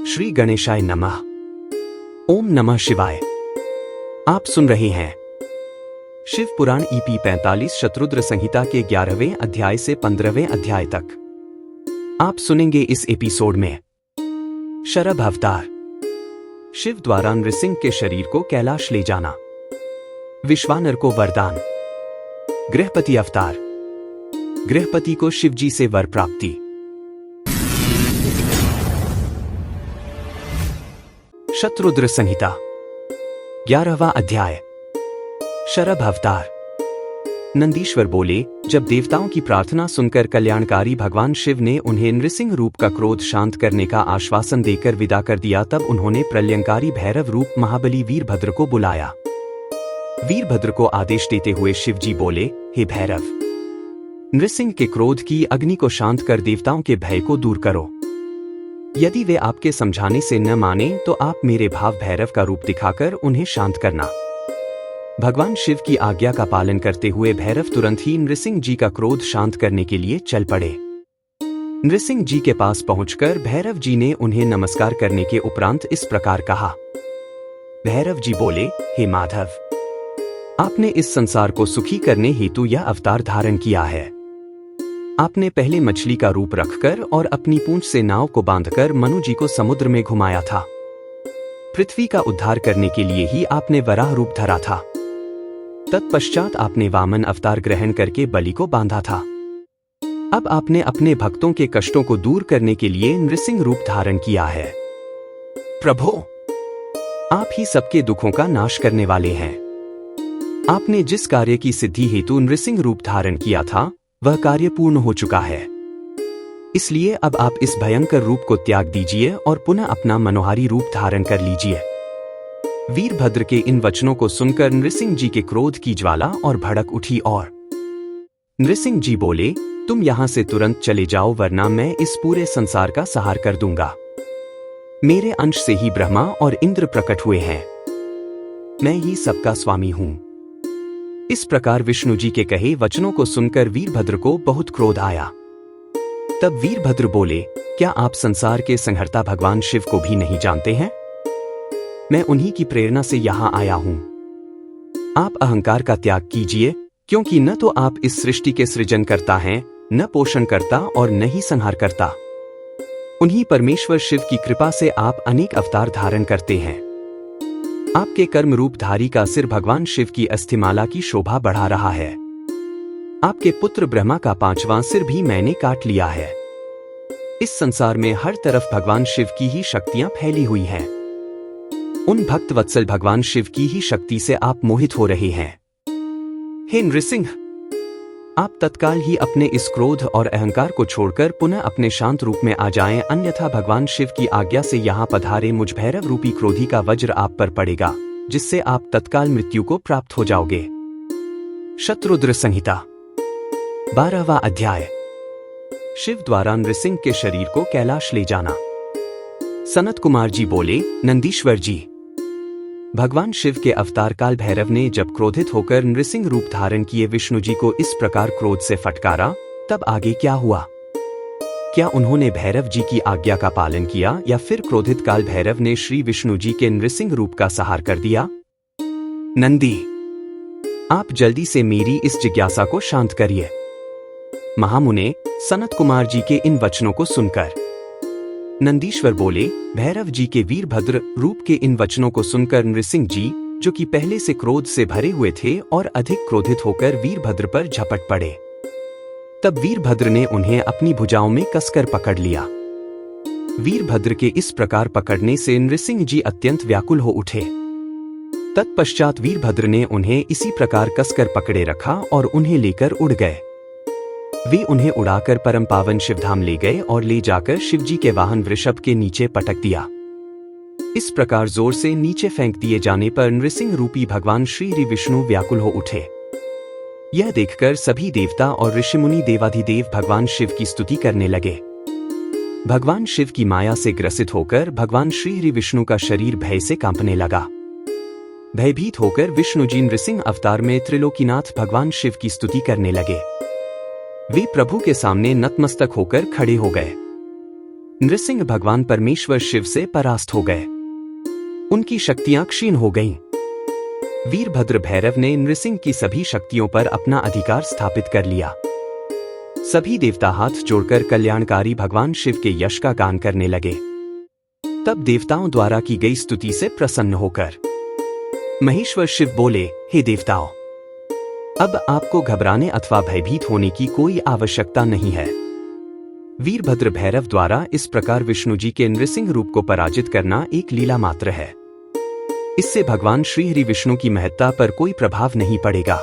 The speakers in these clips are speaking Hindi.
श्री गणेशाय नमः। ओम नमः शिवाय। आप सुन रहे हैं शिव पुराण EP 45 शत्रुद्र संहिता के 11वें अध्याय से 15वें अध्याय तक। आप सुनेंगे इस एपिसोड में शरभ अवतार, शिव द्वारा नृसिंह के शरीर को कैलाश ले जाना, विश्वानर को वरदान, गृहपति अवतार, गृहपति को शिवजी से वर प्राप्ति। शत्रुद्र संहिता 11वां अध्याय। शरभ अवतार। नंदीश्वर बोले, जब देवताओं की प्रार्थना सुनकर कल्याणकारी भगवान शिव ने उन्हें नृसिंह रूप का क्रोध शांत करने का आश्वासन देकर विदा कर दिया, तब उन्होंने प्रलयंकारी भैरव रूप महाबली वीरभद्र को बुलाया। वीरभद्र को आदेश देते हुए शिवजी बोले, हे भैरव, नृसिंह के क्रोध की अग्नि को शांत कर देवताओं के भय को दूर करो। यदि वे आपके समझाने से न माने तो आप मेरे भाव भैरव का रूप दिखाकर उन्हें शांत करना। भगवान शिव की आज्ञा का पालन करते हुए भैरव तुरंत ही नृसिंह जी का क्रोध शांत करने के लिए चल पड़े। नृसिंह जी के पास पहुंचकर भैरव जी ने उन्हें नमस्कार करने के उपरांत इस प्रकार कहा। भैरव जी बोले, हे माधव, आपने इस संसार को सुखी करने हेतु यह अवतार धारण किया है। आपने पहले मछली का रूप रखकर और अपनी पूंछ से नाव को बांधकर मनु जी को समुद्र में घुमाया था। पृथ्वी का उद्धार करने के लिए ही आपने वराह रूप धरा था। तत्पश्चात आपने वामन अवतार ग्रहण करके बलि को बांधा था। अब आपने अपने भक्तों के कष्टों को दूर करने के लिए नृसिंह रूप धारण किया है। प्रभो, आप ही सबके दुखों का नाश करने वाले हैं। आपने जिस कार्य की सिद्धि हेतु नृसिंह रूप धारण किया था वह कार्य पूर्ण हो चुका है। इसलिए अब आप इस भयंकर रूप को त्याग दीजिए और पुनः अपना मनोहारी रूप धारण कर लीजिए। वीरभद्र के इन वचनों को सुनकर नृसिंह जी के क्रोध की ज्वाला और भड़क उठी और नृसिंह जी बोले, तुम यहां से तुरंत चले जाओ, वरना मैं इस पूरे संसार का संहार कर दूंगा। मेरे अंश से ही ब्रह्मा और इंद्र प्रकट हुए हैं। मैं ही सबका स्वामी हूं। इस प्रकार विष्णु जी के कहे वचनों को सुनकर वीरभद्र को बहुत क्रोध आया। तब वीरभद्र बोले, क्या आप संसार के संहर्ता भगवान शिव को भी नहीं जानते हैं? मैं उन्हीं की प्रेरणा से यहां आया हूं। आप अहंकार का त्याग कीजिए, क्योंकि न तो आप इस सृष्टि के सृजन करता हैं, न पोषण करता और न ही संहार करता। उन्हीं परमेश्वर शिव की कृपा से आप अनेक अवतार धारण करते हैं। आपके कर्म रूपधारी का सिर भगवान शिव की अस्थिमाला की शोभा बढ़ा रहा है। आपके पुत्र ब्रह्मा का 5वां सिर भी मैंने काट लिया है। इस संसार में हर तरफ भगवान शिव की ही शक्तियां फैली हुई हैं। उन भक्त वत्सल भगवान शिव की ही शक्ति से आप मोहित हो रहे हैं। हे नृसिंह, आप तत्काल ही अपने इस क्रोध और अहंकार को छोड़कर पुनः अपने शांत रूप में आ जाएं, अन्यथा भगवान शिव की आज्ञा से यहाँ पधारे मुझ भैरव रूपी क्रोधी का वज्र आप पर पड़ेगा, जिससे आप तत्काल मृत्यु को प्राप्त हो जाओगे। शत्रुद्र संहिता 12वां अध्याय। शिव द्वारा नृसिंह के शरीर को कैलाश ले जाना। सनत कुमार जी बोले, नंदीश्वर जी, भगवान शिव के अवतार काल भैरव ने जब क्रोधित होकर नृसिंह रूप धारण किए विष्णु जी को इस प्रकार क्रोध से फटकारा, तब आगे क्या हुआ? क्या उन्होंने भैरव जी की आज्ञा का पालन किया या फिर क्रोधित काल भैरव ने श्री विष्णु जी के नृसिंह रूप का संहार कर दिया? नंदी, आप जल्दी से मेरी इस जिज्ञासा को शांत करिए। महामुने, सनत कुमार जी के इन वचनों को सुनकर नंदीश्वर बोले, भैरव जी के वीरभद्र रूप के इन वचनों को सुनकर नृसिंह जी, जो कि पहले से क्रोध से भरे हुए थे और अधिक क्रोधित होकर वीरभद्र पर झपट पड़े। तब वीरभद्र ने उन्हें अपनी भुजाओं में कसकर पकड़ लिया। वीरभद्र के इस प्रकार पकड़ने से नृसिंह जी अत्यंत व्याकुल हो उठे। तत्पश्चात वीरभद्र ने उन्हें इसी प्रकार कसकर पकड़े रखा और उन्हें लेकर उड़ गए। वे उन्हें उड़ाकर परम पावन शिवधाम ले गए और ले जाकर शिवजी के वाहन वृषभ के नीचे पटक दिया। इस प्रकार जोर से नीचे फेंक दिए जाने पर नृसिंह रूपी भगवान श्री विष्णु व्याकुल हो उठे। यह देखकर सभी देवता और ऋषिमुनि देवाधिदेव भगवान शिव की स्तुति करने लगे। भगवान शिव की माया से ग्रसित होकर भगवान श्री विष्णु का शरीर भय से कांपने लगा। भयभीत होकर विष्णु जी नृसिंह अवतार में त्रिलोकीनाथ भगवान शिव की स्तुति करने लगे। वे प्रभु के सामने नतमस्तक होकर खड़े हो गए। नृसिंह भगवान परमेश्वर शिव से परास्त हो गए। उनकी शक्तियां क्षीण हो गईं। वीरभद्र भैरव ने नृसिंह की सभी शक्तियों पर अपना अधिकार स्थापित कर लिया। सभी देवता हाथ जोड़कर कल्याणकारी भगवान शिव के यश का गान करने लगे। तब देवताओं द्वारा की गई स्तुति से प्रसन्न होकर महेश्वर शिव बोले, हे देवताओं, अब आपको घबराने अथवा भयभीत होने की कोई आवश्यकता नहीं है। वीरभद्र भैरव द्वारा इस प्रकार विष्णु जी के नृसिंह रूप को पराजित करना एक लीला मात्र है। इससे भगवान श्रीहरि विष्णु की महत्ता पर कोई प्रभाव नहीं पड़ेगा।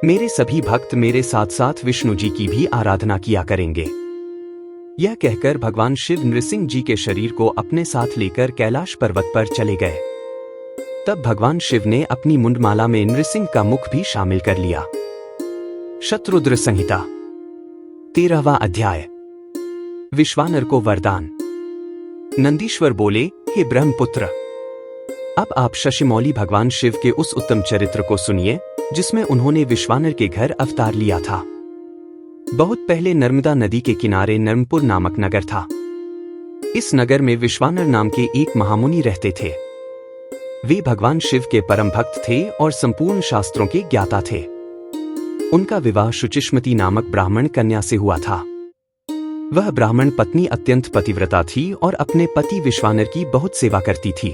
मेरे सभी भक्त मेरे साथ साथ विष्णु जी की भी आराधना किया करेंगे। यह कहकर भगवान शिव नृसिंह जी के शरीर को अपने साथ लेकर कैलाश पर्वत पर चले गए। तब भगवान शिव ने अपनी मुंडमाला में नृसिंह का मुख भी शामिल कर लिया। शत्रुद्र संहिता 13वां अध्याय। विश्वानर को वरदान। नंदीश्वर बोले, हे ब्रह्मपुत्र, अब आप शशिमौली भगवान शिव के उस उत्तम चरित्र को सुनिए जिसमें उन्होंने विश्वानर के घर अवतार लिया था। बहुत पहले नर्मदा नदी के किनारे नर्मपुर नामक नगर था। इस नगर में विश्वानर नाम के एक महामुनि रहते थे। वे भगवान शिव के परम भक्त थे और संपूर्ण शास्त्रों के ज्ञाता थे। उनका विवाह शुचिष्मति नामक ब्राह्मण कन्या से हुआ था। वह ब्राह्मण पत्नी अत्यंत पतिव्रता थी और अपने पति विश्वानर की बहुत सेवा करती थी।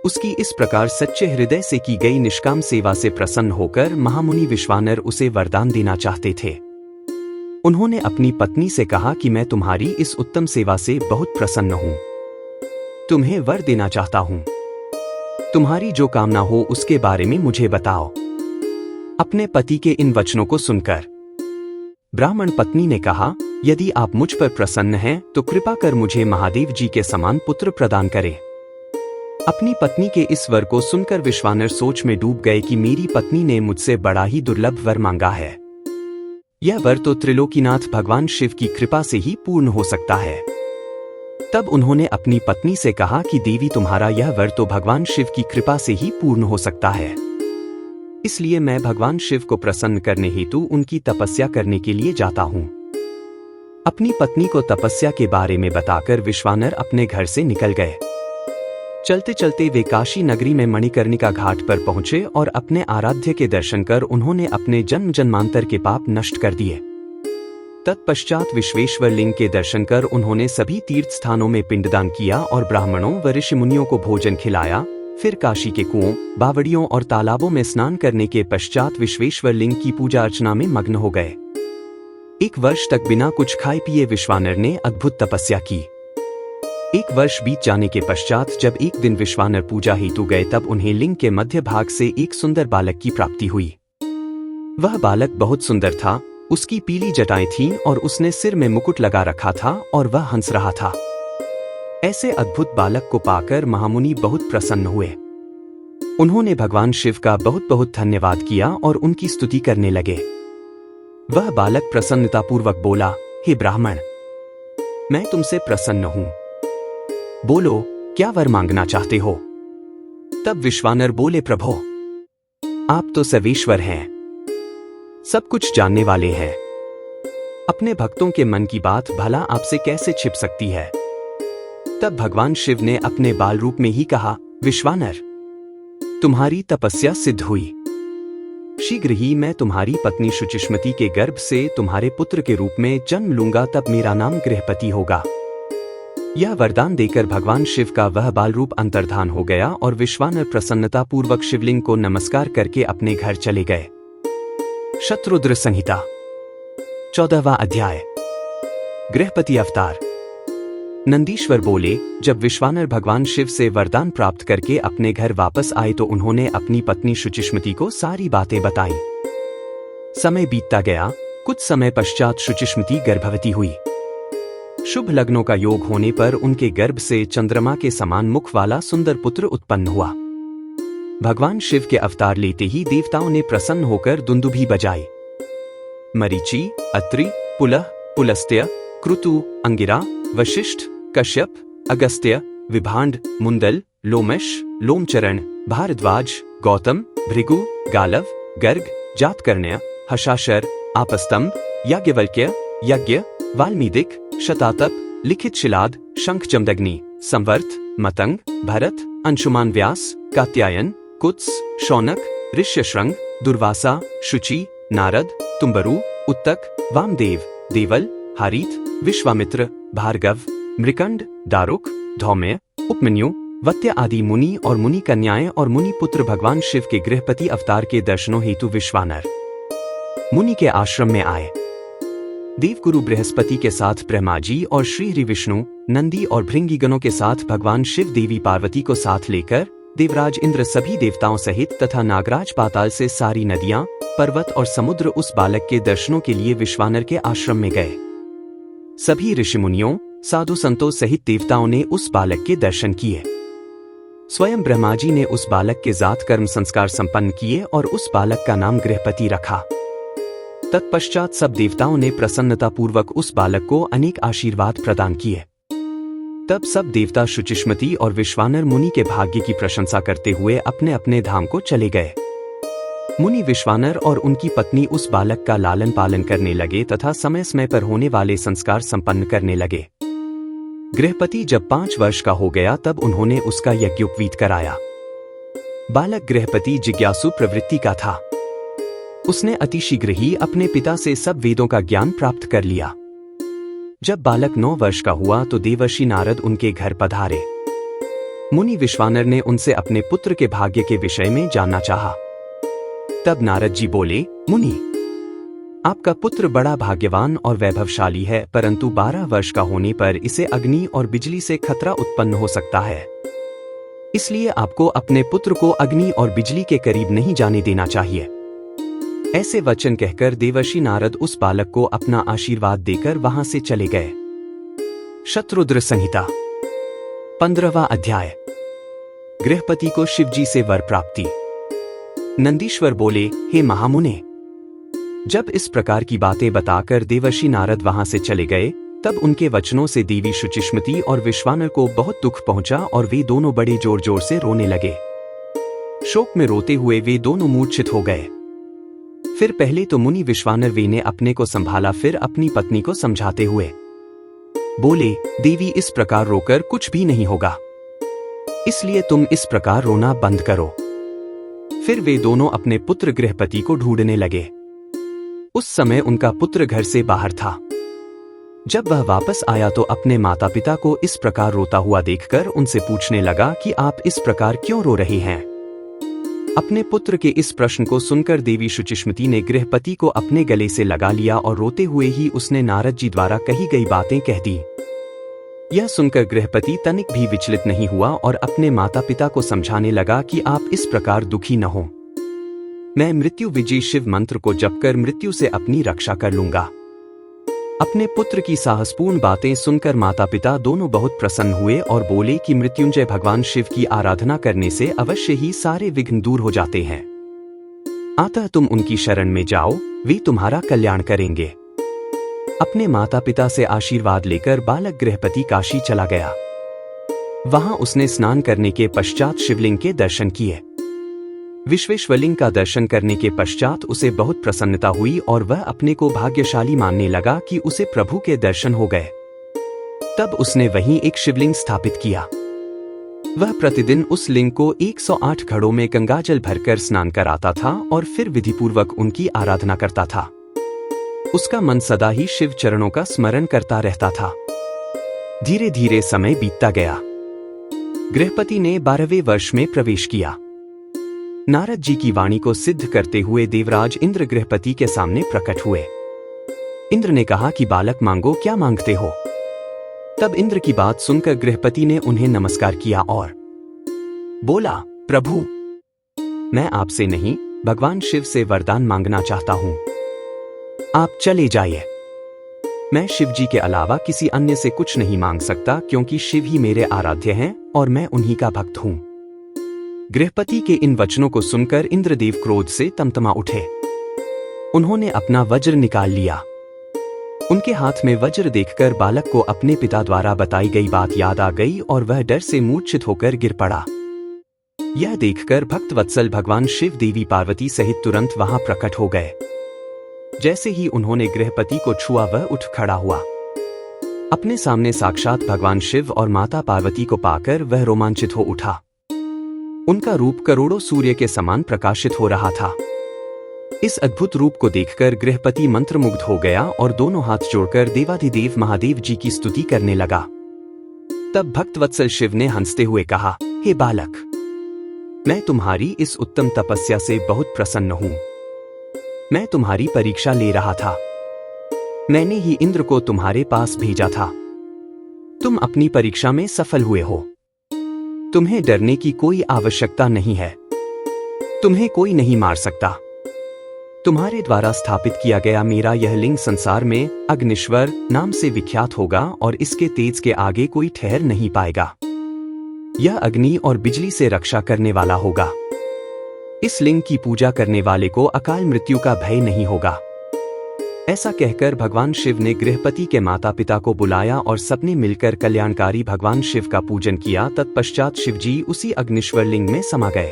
उसकी इस प्रकार सच्चे हृदय से की गई निष्काम सेवा से प्रसन्न होकर महामुनि विश्वानर उसे वरदान देना चाहते थे। उन्होंने अपनी पत्नी से कहा कि मैं तुम्हारी इस उत्तम सेवा से बहुत प्रसन्न हूं। तुम्हें वर देना चाहता हूं। तुम्हारी जो कामना हो उसके बारे में मुझे बताओ। अपने पति के इन वचनों को सुनकर ब्राह्मण पत्नी ने कहा, यदि आप मुझ पर प्रसन्न हैं तो कृपा कर मुझे महादेव जी के समान पुत्र प्रदान करें। अपनी पत्नी के इस वर को सुनकर विश्वानर सोच में डूब गए कि मेरी पत्नी ने मुझसे बड़ा ही दुर्लभ वर मांगा है। यह वर तो त्रिलोकीनाथ भगवान शिव की कृपा से ही पूर्ण हो सकता है। तब उन्होंने अपनी पत्नी से कहा कि देवी, तुम्हारा यह वर तो भगवान शिव की कृपा से ही पूर्ण हो सकता है। इसलिए मैं भगवान शिव को प्रसन्न करने हेतु उनकी तपस्या करने के लिए जाता हूं। अपनी पत्नी को तपस्या के बारे में बताकर विश्वानर अपने घर से निकल गए। चलते चलते वे काशी नगरी में मणिकर्णिका घाट पर पहुंचे और अपने आराध्य के दर्शन कर उन्होंने अपने जन्म जन्मांतर के पाप नष्ट कर दिए। तत्पश्चात विश्वेश्वर लिंग के दर्शन कर उन्होंने सभी तीर्थ स्थानों में पिंडदान किया और ब्राह्मणों व ऋषि मुनियों को भोजन खिलाया। फिर काशी के कुओं, बावड़ियों और तालाबों में स्नान करने के पश्चात विश्वेश्वर लिंग की पूजा अर्चना में मग्न हो गए। 1 वर्ष तक बिना कुछ खाए पिए विश्वानर ने अद्भुत तपस्या की। 1 वर्ष बीत जाने के पश्चात जब एक दिन विश्वानर पूजा हेतु गए तब उन्हें लिंग के मध्य भाग से एक सुंदर बालक की प्राप्ति हुई। वह बालक बहुत सुंदर था। उसकी पीली जटाएं थीं और उसने सिर में मुकुट लगा रखा था और वह हंस रहा था। ऐसे अद्भुत बालक को पाकर महामुनि बहुत प्रसन्न हुए। उन्होंने भगवान शिव का बहुत बहुत धन्यवाद किया और उनकी स्तुति करने लगे। वह बालक प्रसन्नतापूर्वक बोला, हे ब्राह्मण, मैं तुमसे प्रसन्न हूं। बोलो, क्या वर मांगना चाहते हो? तब विश्वानर बोले, प्रभो, आप तो सर्वेश्वर हैं, सब कुछ जानने वाले हैं। अपने भक्तों के मन की बात भला आपसे कैसे छिप सकती है? तब भगवान शिव ने अपने बाल रूप में ही कहा, विश्वानर, तुम्हारी तपस्या सिद्ध हुई। शीघ्र ही मैं तुम्हारी पत्नी शुचिष्मति के गर्भ से तुम्हारे पुत्र के रूप में जन्म लूंगा। तब मेरा नाम गृहपति होगा। यह वरदान देकर भगवान शिव का वह बाल रूप अंतर्धान हो गया और विश्वानर प्रसन्नता पूर्वक शिवलिंग को नमस्कार करके अपने घर चले गए। शत्रुद्र संहिता 14वां अध्याय। गृहपति अवतार। नंदीश्वर बोले, जब विश्वानर भगवान शिव से वरदान प्राप्त करके अपने घर वापस आए तो उन्होंने अपनी पत्नी शुचिष्मति को सारी बातें बताई। समय बीतता गया। कुछ समय पश्चात शुचिष्मति गर्भवती हुई। शुभ लग्नों का योग होने पर उनके गर्भ से चंद्रमा के समान मुख वाला सुंदर पुत्र उत्पन्न हुआ। भगवान शिव के अवतार लेते ही देवताओं ने प्रसन्न होकर दुंदुभी बजाई। मरीचि, अत्रि, पुलह, पुलस्त्य, क्रतु, अंगिरा, वशिष्ठ, कश्यप, अगस्त्य, विभांड, मुंदल, लोमश, लोमचरण, भारद्वाज, गौतम, भृगु, गालव, गर्ग, जातकर्ण्य, हशाशर, आपस्तंभ, याज्ञवल्क्य, यज्ञ, वाल्मीदिक, शतातप, लिखित शिलाद, शंख जमदग्नि, संवर्त, मतंग, भरत, अंशुमान व्यास, कात्यायन, कुत्स, शौनक, ऋष्यशृंग, दुर्वासा, शुचि, नारद, तुम्बरु, उत्तक, वामदेव, देवल, हारीत, विश्वामित्र, भार्गव, मृकंड, दारुक, धौम्य, उपमन्यु, वत्य आदि मुनि और मुनि कन्याएं और मुनि पुत्र भगवान शिव के गृहपति अवतार के दर्शनों हेतु विश्वानर मुनि के आश्रम में आए। देवगुरु बृहस्पति के साथ ब्रह्मा जी और श्री हरि विष्णु, नंदी और भृंगीगणों के साथ भगवान शिव देवी पार्वती को साथ लेकर देवराज इंद्र सभी देवताओं सहित तथा नागराज पाताल से सारी नदियां, पर्वत और समुद्र उस बालक के दर्शनों के लिए विश्वानर के आश्रम में गए। सभी ऋषि मुनियों, साधु संतों सहित देवताओं ने उस बालक के दर्शन किए। स्वयं ब्रह्मा जी ने उस बालक के जात कर्म संस्कार संपन्न किए और उस बालक का नाम गृहपति रखा। तत्पश्चात सब देवताओं ने प्रसन्नतापूर्वक उस बालक को अनेक आशीर्वाद प्रदान किए। तब सब देवता शुचिष्मति और विश्वानर मुनि के भाग्य की प्रशंसा करते हुए अपने अपने धाम को चले गए। मुनि विश्वानर और उनकी पत्नी उस बालक का लालन पालन करने लगे तथा समय समय पर होने वाले संस्कार संपन्न करने लगे। गृहपति जब 5 वर्ष का हो गया तब उन्होंने उसका यज्ञोपवीत कराया। बालक गृहपति जिज्ञासु प्रवृत्ति का था। उसने अतिशीघ्र ही अपने पिता से सब वेदों का ज्ञान प्राप्त कर लिया। जब बालक 9 वर्ष का हुआ तो देवर्षि नारद उनके घर पधारे। मुनि विश्वानर ने उनसे अपने पुत्र के भाग्य के विषय में जानना चाहा। तब नारद जी बोले, मुनि, आपका पुत्र बड़ा भाग्यवान और वैभवशाली है, परंतु 12 वर्ष का होने पर इसे अग्नि और बिजली से खतरा उत्पन्न हो सकता है। इसलिए आपको अपने पुत्र को अग्नि और बिजली के करीब नहीं जाने देना चाहिए। ऐसे वचन कहकर देवर्षि नारद उस बालक को अपना आशीर्वाद देकर वहां से चले गए। शत्रुद्र संहिता 15वां अध्याय। गृहपति को शिवजी से वर प्राप्ति। नंदीश्वर बोले, हे महामुने, जब इस प्रकार की बातें बताकर देवर्षि नारद वहां से चले गए तब उनके वचनों से देवी शुचिष्मति और विश्वानर को बहुत दुख पहुंचा और वे दोनों बड़े जोर जोर से रोने लगे। शोक में रोते हुए वे दोनों मूर्छित हो गए। फिर पहले तो मुनि विश्वानर वे ने अपने को संभाला, फिर अपनी पत्नी को समझाते हुए बोले, देवी, इस प्रकार रोकर कुछ भी नहीं होगा, इसलिए तुम इस प्रकार रोना बंद करो। फिर वे दोनों अपने पुत्र गृहपति को ढूंढने लगे। उस समय उनका पुत्र घर से बाहर था। जब वह वापस आया तो अपने माता पिता को इस प्रकार रोता हुआ देखकर उनसे पूछने लगा कि आप इस प्रकार क्यों रो रहे हैं। अपने पुत्र के इस प्रश्न को सुनकर देवी शुचिष्मति ने गृहपति को अपने गले से लगा लिया और रोते हुए ही उसने नारद जी द्वारा कही गई बातें कह दी। यह सुनकर गृहपति तनिक भी विचलित नहीं हुआ और अपने माता पिता को समझाने लगा कि आप इस प्रकार दुखी न हो। मैं मृत्यु विजय शिव मंत्र को जपकर मृत्यु से अपनी रक्षा कर लूंगा। अपने पुत्र की साहसपूर्ण बातें सुनकर माता पिता दोनों बहुत प्रसन्न हुए और बोले कि मृत्युंजय भगवान शिव की आराधना करने से अवश्य ही सारे विघ्न दूर हो जाते हैं। अतः तुम उनकी शरण में जाओ, वे तुम्हारा कल्याण करेंगे। अपने माता पिता से आशीर्वाद लेकर बालक गृहपति काशी चला गया। वहां उसने स्नान करने के पश्चात शिवलिंग के दर्शन किए। विश्वेश्वरलिंग का दर्शन करने के पश्चात उसे बहुत प्रसन्नता हुई और वह अपने को भाग्यशाली मानने लगा कि उसे प्रभु के दर्शन हो गए। तब उसने वहीं एक शिवलिंग स्थापित किया। वह प्रतिदिन उस लिंग को 108 घड़ों में गंगाजल भरकर स्नान कराता था और फिर विधिपूर्वक उनकी आराधना करता था। उसका मन सदा ही शिव चरणों का स्मरण करता रहता था। धीरे धीरे समय बीतता गया। गृहपति ने 12वें वर्ष में प्रवेश किया। नारद जी की वाणी को सिद्ध करते हुए देवराज इंद्र गृहपति के सामने प्रकट हुए। इंद्र ने कहा कि बालक मांगो, क्या मांगते हो। तब इंद्र की बात सुनकर गृहपति ने उन्हें नमस्कार किया और बोला, प्रभु, मैं आपसे नहीं भगवान शिव से वरदान मांगना चाहता हूं। आप चले जाइए। मैं शिव जी के अलावा किसी अन्य से कुछ नहीं मांग सकता, क्योंकि शिव ही मेरे आराध्य हैं और मैं उन्हीं का भक्त हूं। गृहपति के इन वचनों को सुनकर इंद्रदेव क्रोध से तमतमा उठे। उन्होंने अपना वज्र निकाल लिया। उनके हाथ में वज्र देखकर बालक को अपने पिता द्वारा बताई गई बात याद आ गई और वह डर से मूर्छित होकर गिर पड़ा। यह देखकर भक्त वत्सल भगवान शिव देवी पार्वती सहित तुरंत वहां प्रकट हो गए। जैसे ही उन्होंने गृहपति को छुआ वह उठ खड़ा हुआ। अपने सामने साक्षात भगवान शिव और माता पार्वती को पाकर वह रोमांचित हो उठा। उनका रूप करोड़ों सूर्य के समान प्रकाशित हो रहा था। इस अद्भुत रूप को देखकर गृहपति मंत्रमुग्ध हो गया और दोनों हाथ जोड़कर देवाधिदेव महादेव जी की स्तुति करने लगा। तब भक्तवत्सल शिव ने हंसते हुए कहा, हे बालक, मैं तुम्हारी इस उत्तम तपस्या से बहुत प्रसन्न हूं। मैं तुम्हारी परीक्षा ले रहा था। मैंने ही इंद्र को तुम्हारे पास भेजा था। तुम अपनी परीक्षा में सफल हुए हो। तुम्हें डरने की कोई आवश्यकता नहीं है। तुम्हें कोई नहीं मार सकता। तुम्हारे द्वारा स्थापित किया गया मेरा यह लिंग संसार में अग्निश्वर नाम से विख्यात होगा और इसके तेज के आगे कोई ठहर नहीं पाएगा। यह अग्नि और बिजली से रक्षा करने वाला होगा। इस लिंग की पूजा करने वाले को अकाल मृत्यु का भय नहीं होगा। ऐसा कहकर भगवान शिव ने गृहपति के माता पिता को बुलाया और सबने मिलकर कल्याणकारी भगवान शिव का पूजन किया। तत्पश्चात शिवजी उसी अग्निश्वर लिंग में समा गए।